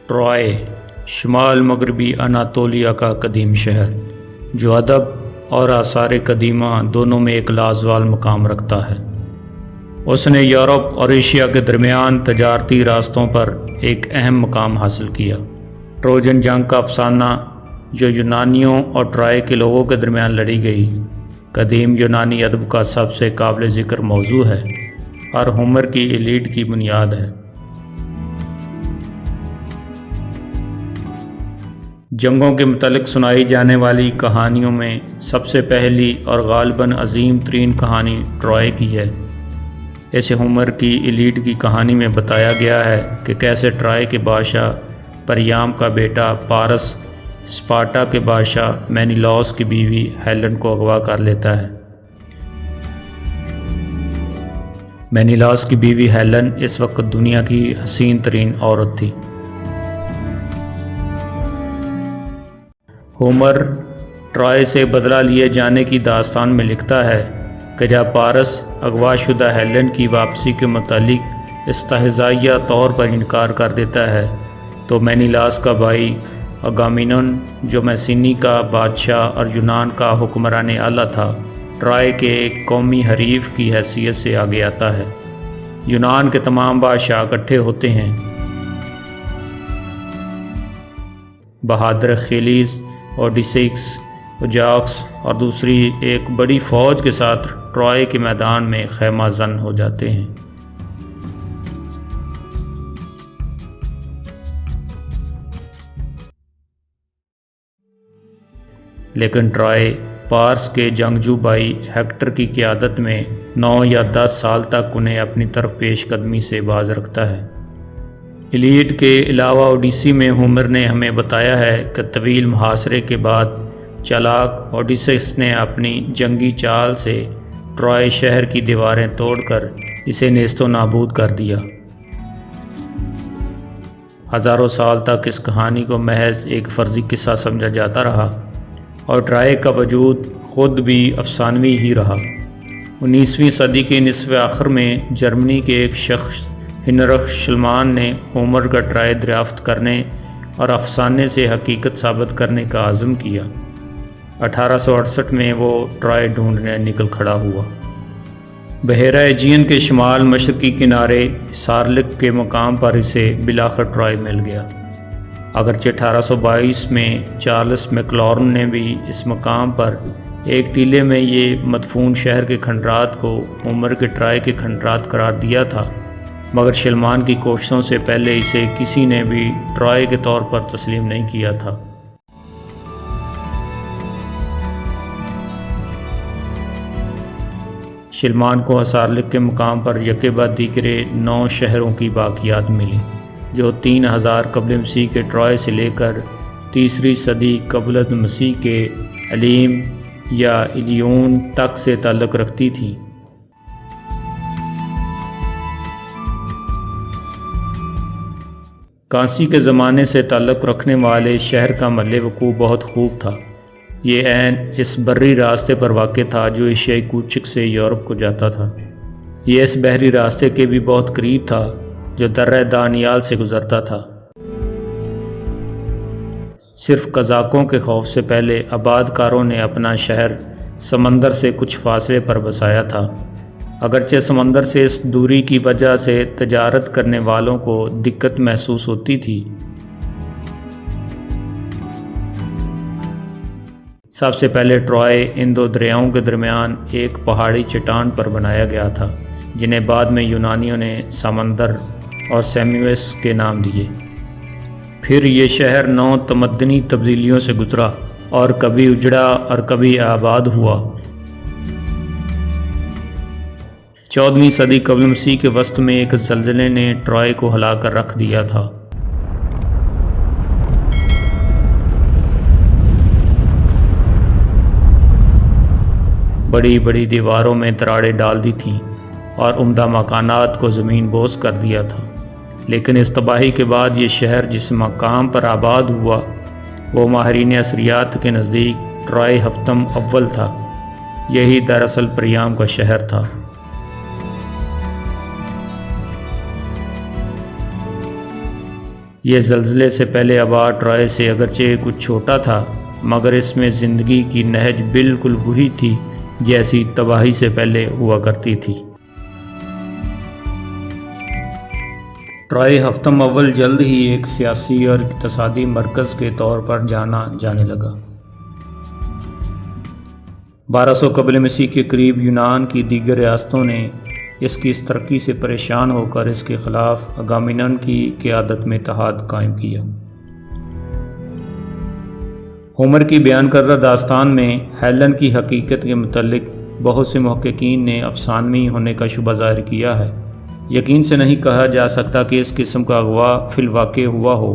Try شمال مغربی Anatolia کا قدیم شہر جو ادب اور آثار قدیمہ دونوں میں ایک لازوال مقام رکھتا ہے۔ اس نے یورپ اور ایشیا کے درمیان تجارتی راستوں پر ایک اہم مقام حاصل کیا۔ ٹروجن جنگ کا افسانہ جو یونانیوں اور ٹرائے کے لوگوں کے درمیان لڑی گئی قدیم یونانی ادب کا سب سے قابل ذکر موضوع ہے اور ہومر کی ایلیڈ کی بنیاد ہے۔ جنگوں کے متعلق سنائی جانے والی کہانیوں میں سب سے پہلی اور غالباً عظیم ترین کہانی ٹرائے کی ہے۔ اسے ہومر کی ایلیڈ کی کہانی میں بتایا گیا ہے کہ کیسے ٹرائے کے بادشاہ پریام کا بیٹا پارس اسپارٹا کے بادشاہ مینیلاؤس کی بیوی ہیلن کو اغوا کر لیتا ہے۔ مینیلاؤس کی بیوی ہیلن اس وقت دنیا کی حسین ترین عورت تھی۔ ہومر ٹرائے سے بدلہ لیے جانے کی داستان میں لکھتا ہے کہ جب پارس اغوا شدہ ہیلن کی واپسی کے متعلق استہزائیہ طور پر انکار کر دیتا ہے تو مینیلاؤس کا بھائی اگامینون جو میسینی کا بادشاہ اور یونان کا حکمران اعلیٰ تھا ٹرائے کے ایک قومی حریف کی حیثیت سے آگے آتا ہے۔ یونان کے تمام بادشاہ اکٹھے ہوتے ہیں۔ بہادر اخیلیس اوڈیسیکس اجاکس اور دوسری ایک بڑی فوج کے ساتھ ٹرائے کے میدان میں خیمہ زن ہو جاتے ہیں۔ لیکن ٹرائے پارس کے جنگجو بھائی ہیکٹر کی قیادت میں 9 یا 10 سال تک انہیں اپنی طرف پیش قدمی سے باز رکھتا ہے۔ ایلیڈ کے علاوہ اوڈیسی میں ہومر نے ہمیں بتایا ہے کہ طویل محاصرے کے بعد چالاک اوڈیسیس نے اپنی جنگی چال سے ٹرائے شہر کی دیواریں توڑ کر اسے نیست و نابود کر دیا۔ ہزاروں سال تک اس کہانی کو محض ایک فرضی قصہ سمجھا جاتا رہا اور ٹرائے کا وجود خود بھی افسانوی ہی رہا۔ 19ویں صدی کے نصف آخر میں جرمنی کے ایک شخص ہنرخ شلمان نے ہومر کا ٹرائے دریافت کرنے اور افسانے سے حقیقت ثابت کرنے کا عزم کیا۔ 1868 میں وہ ٹرائے ڈھونڈنے نکل کھڑا ہوا۔ بحیرہ ایجین کے شمال مشرقی کنارے سارلک کے مقام پر اسے بلاخر ٹرائے مل گیا۔ اگرچہ 1822 میں چارلس میکلارن نے بھی اس مقام پر ایک ٹیلے میں یہ مدفون شہر کے کھنڈرات کو ہومر کے ٹرائے کے کھنڈرات قرار دیا تھا، مگر شلمان کی کوششوں سے پہلے اسے کسی نے بھی ٹرائے کے طور پر تسلیم نہیں کیا تھا۔ شلمان کو سارلک کے مقام پر یکے بعد دیگرے 9 شہروں کی باقیات ملی جو 3000 قبل مسیح کے ٹرائے سے لے کر 3 صدی قبل مسیح کے علیم یا ایلیون تک سے تعلق رکھتی تھی۔ کانسی کے زمانے سے تعلق رکھنے والے شہر کا محل وقوع بہت خوب تھا۔ یہ عین اس بری راستے پر واقع تھا جو ایشیائی کوچک سے یورپ کو جاتا تھا۔ یہ اس بحری راستے کے بھی بہت قریب تھا جو درہ دانیال سے گزرتا تھا۔ صرف قزاقوں کے خوف سے پہلے آباد کاروں نے اپنا شہر سمندر سے کچھ فاصلے پر بسایا تھا۔ اگرچہ سمندر سے اس دوری کی وجہ سے تجارت کرنے والوں کو دقت محسوس ہوتی تھی۔ سب سے پہلے ٹرائے ان 2 دریاؤں کے درمیان ایک پہاڑی چٹان پر بنایا گیا تھا جنہیں بعد میں یونانیوں نے سمندر اور سیمیوس کے نام دیے۔ پھر یہ شہر 9 تمدنی تبدیلیوں سے گزرا اور کبھی اجڑا اور کبھی آباد ہوا۔ 14ویں صدی قبل مسیح کے وسط میں ایک زلزلے نے ٹرائے کو ہلا کر رکھ دیا تھا۔ بڑی بڑی دیواروں میں دراڑیں ڈال دی تھیں اور عمدہ مکانات کو زمین بوس کر دیا تھا۔ لیکن اس تباہی کے بعد یہ شہر جس مقام پر آباد ہوا وہ ماہرین اثریات کے نزدیک ٹرائے ہفتم اول تھا۔ یہی دراصل پریام کا شہر تھا۔ یہ زلزلے سے پہلے آباد ٹرائے سے اگرچہ کچھ چھوٹا تھا، مگر اس میں زندگی کی نہج بالکل وہی تھی جیسی تباہی سے پہلے ہوا کرتی تھی۔ ٹرائے ہفتم اول جلد ہی ایک سیاسی اور اقتصادی مرکز کے طور پر جانا جانے لگا۔ 1200 قبل مسیح کے قریب یونان کی دیگر ریاستوں نے اس کی اس ترقی سے پریشان ہو کر اس کے خلاف اگامینن کی قیادت میں اتحاد قائم کیا۔ ہومر کی بیان کردہ داستان میں ہیلن کی حقیقت کے متعلق بہت سے محققین نے افسانوی ہونے کا شبہ ظاہر کیا ہے۔ یقین سے نہیں کہا جا سکتا کہ اس قسم کا اغوا فی الواقع ہوا ہو،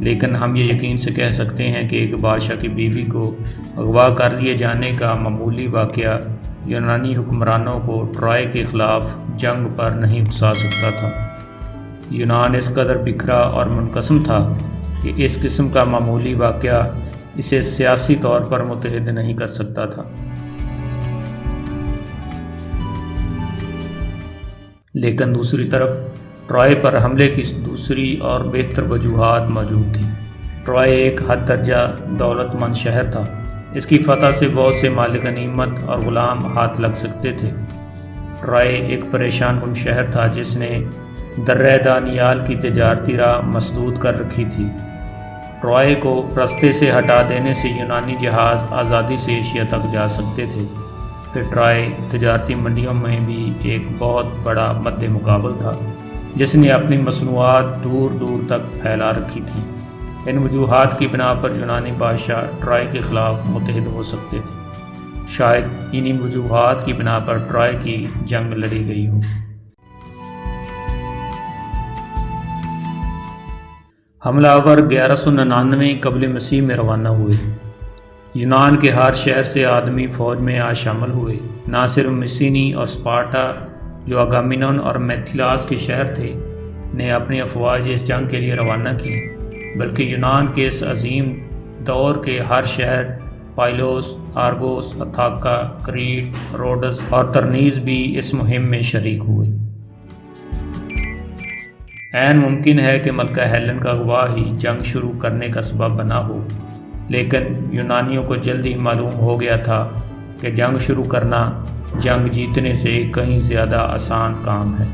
لیکن ہم یہ یقین سے کہہ سکتے ہیں کہ ایک بادشاہ کی بیوی کو اغوا کر لیے جانے کا معمولی واقعہ یونانی حکمرانوں کو ٹرائے کے خلاف جنگ پر نہیں اکسا سکتا تھا۔ یونان اس قدر بکھرا اور منقسم تھا کہ اس قسم کا معمولی واقعہ اسے سیاسی طور پر متحد نہیں کر سکتا تھا۔ لیکن دوسری طرف ٹرائے پر حملے کی دوسری اور بہتر وجوہات موجود تھیں۔ ٹرائے ایک حد درجہ دولت مند شہر تھا۔ اس کی فتح سے بہت سے مال غنیمت اور غلام ہاتھ لگ سکتے تھے۔ ٹرائے ایک پریشان کن شہر تھا جس نے درہ دانیال کی تجارتی راہ مسدود کر رکھی تھی۔ ٹرائے کو رستے سے ہٹا دینے سے یونانی جہاز آزادی سے ایشیا تک جا سکتے تھے۔ پھر ٹرائے تجارتی منڈیوں میں بھی ایک بہت بڑا مد مقابل تھا جس نے اپنی مصنوعات دور دور تک پھیلا رکھی تھی۔ ان وجوہات کی بنا پر یونانی بادشاہ ٹرائے کے خلاف متحد ہو سکتے تھے۔ شاید انہی وجوہات کی بنا پر ٹرائے کی جنگ لڑی گئی ہو۔ حملہ آور 1199 قبل مسیح میں روانہ ہوئے۔ یونان کے ہر شہر سے آدمی فوج میں آ شامل ہوئے۔ نہ صرف مسینی اور اسپارٹا جو اگامینن اور میتھیلاس کے شہر تھے نے اپنی افواج اس جنگ کے لیے روانہ کی، بلکہ یونان کے اس عظیم دور کے ہر شہر پائلوس، آرگوس، اتھاکا، کریٹ، روڈس اور ترنیز بھی اس مہم میں شریک ہوئے۔ عین ممکن ہے کہ ملکہ ہیلن کا اغوا ہی جنگ شروع کرنے کا سبب بنا ہو، لیکن یونانیوں کو جلد ہی معلوم ہو گیا تھا کہ جنگ شروع کرنا جنگ جیتنے سے کہیں زیادہ آسان کام ہے،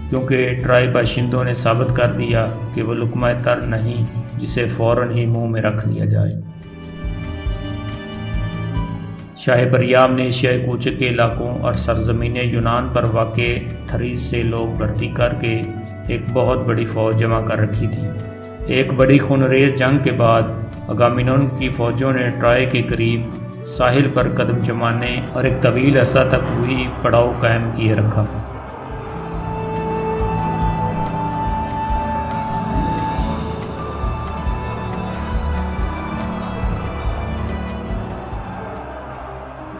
کیونکہ ٹرائی باشندوں نے ثابت کر دیا کہ وہ لقمہ تر نہیں جسے فوراً ہی منہ میں رکھ لیا جائے۔ شاہ پریام نے ایشیائی کوچے کے علاقوں اور سرزمین یونان پر واقع تھریس سے لوگ بھرتی کر کے ایک بہت بڑی فوج جمع کر رکھی تھی۔ ایک بڑی خونریز جنگ کے بعد اگامینن کی فوجوں نے ٹرائے کے قریب ساحل پر قدم جمانے اور ایک طویل عرصہ تک وہی پڑاؤ قائم کیے رکھا۔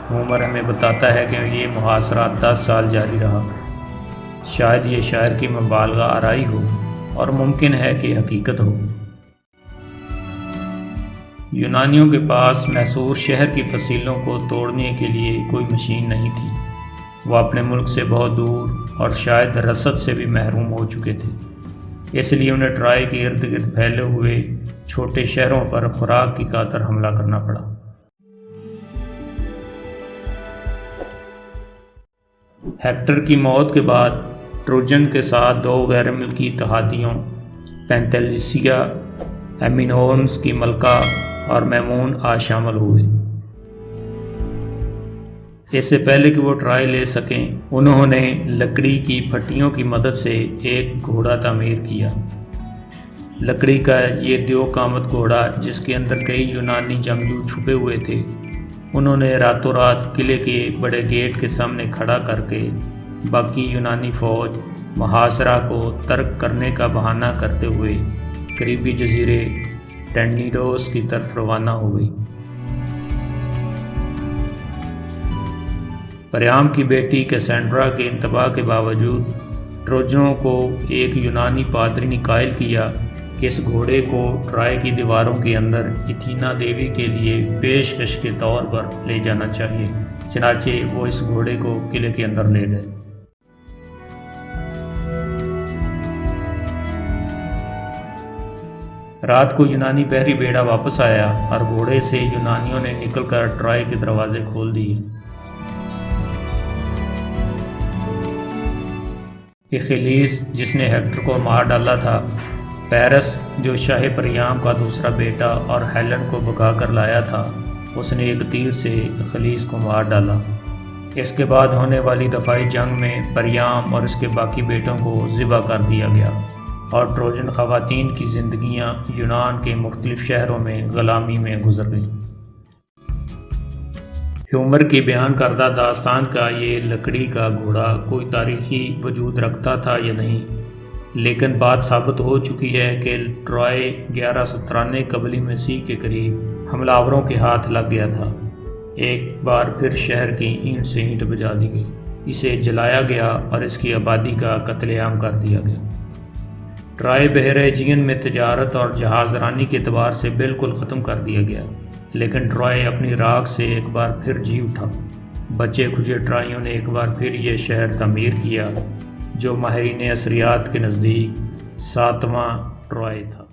ہومر ہمیں بتاتا ہے کہ یہ محاصرہ 10 سال جاری رہا۔ شاید یہ شاعر کی مبالغہ آرائی ہو اور ممکن ہے کہ حقیقت ہو۔ یونانیوں کے پاس محصور شہر کی فصیلوں کو توڑنے کے لیے کوئی مشین نہیں تھی۔ وہ اپنے ملک سے بہت دور اور شاید رسد سے بھی محروم ہو چکے تھے، اس لیے انہیں ٹرائے کے ارد گرد پھیلے ہوئے چھوٹے شہروں پر خوراک کی خاطر حملہ کرنا پڑا۔ ہیکٹر کی موت کے بعد ٹروجن کے ساتھ 2 غیر ملکی اتحادیوں پینتھیلیسیا، ایمینورنس کی ملکہ اور میمون آ شامل ہوئے۔ اس سے پہلے کہ وہ ٹرائی لے سکیں، انہوں نے لکڑی کی پھٹیوں کی مدد سے ایک گھوڑا تعمیر کیا۔ لکڑی کا یہ دیو قامت گھوڑا جس کے اندر کئی یونانی جنگجو چھپے ہوئے تھے، انہوں نے راتوں رات قلعے کے ایک بڑے گیٹ کے سامنے کھڑا کر کے باقی یونانی فوج محاصرہ کو ترک کرنے کا بہانہ کرتے ہوئے قریبی جزیرے ٹینیڈوس کی طرف روانہ ہوئی۔ پریام کی بیٹی کیسینڈرا کے انتباہ کے باوجود ٹروجنوں کو ایک یونانی پادری نے قائل کیا کہ اس گھوڑے کو ٹرائے کی دیواروں کے اندر اتھینا دیوی کے لیے پیشکش کے طور پر لے جانا چاہیے۔ چنانچہ وہ اس گھوڑے کو قلعے کے اندر لے گئے۔ رات کو یونانی بحری بیڑا واپس آیا اور گھوڑے سے یونانیوں نے نکل کر ٹرائے کے دروازے کھول دیے۔ اخیلیس جس نے ہیکٹر کو مار ڈالا تھا، پیرس جو شاہ پریام کا دوسرا بیٹا اور ہیلن کو بھگا کر لایا تھا، اس نے ایک تیر سے اخیلیس کو مار ڈالا۔ اس کے بعد ہونے والی دفاعی جنگ میں پریام اور اس کے باقی بیٹوں کو ذبح کر دیا گیا اور ٹروجن خواتین کی زندگیاں یونان کے مختلف شہروں میں غلامی میں گزر گئیں۔ ہومر کی بیان کردہ داستان کا یہ لکڑی کا گھوڑا کوئی تاریخی وجود رکھتا تھا یا نہیں، لیکن بات ثابت ہو چکی ہے کہ ٹرائے 1193 قبل مسیح کے قریب حملہ آوروں کے ہاتھ لگ گیا تھا۔ ایک بار پھر شہر کی اینٹ سے اینٹ بجا دی گئی، اسے جلایا گیا اور اس کی آبادی کا قتل عام کر دیا گیا۔ ٹرائے بحر ایجین میں تجارت اور جہاز رانی کے اعتبار سے بالکل ختم کر دیا گیا، لیکن ٹرائے اپنی راکھ سے ایک بار پھر جی اٹھا۔ بچے کھچے ٹرائیوں نے ایک بار پھر یہ شہر تعمیر کیا، جو ماہرین اثریات کے نزدیک 7واں ٹرائے تھا۔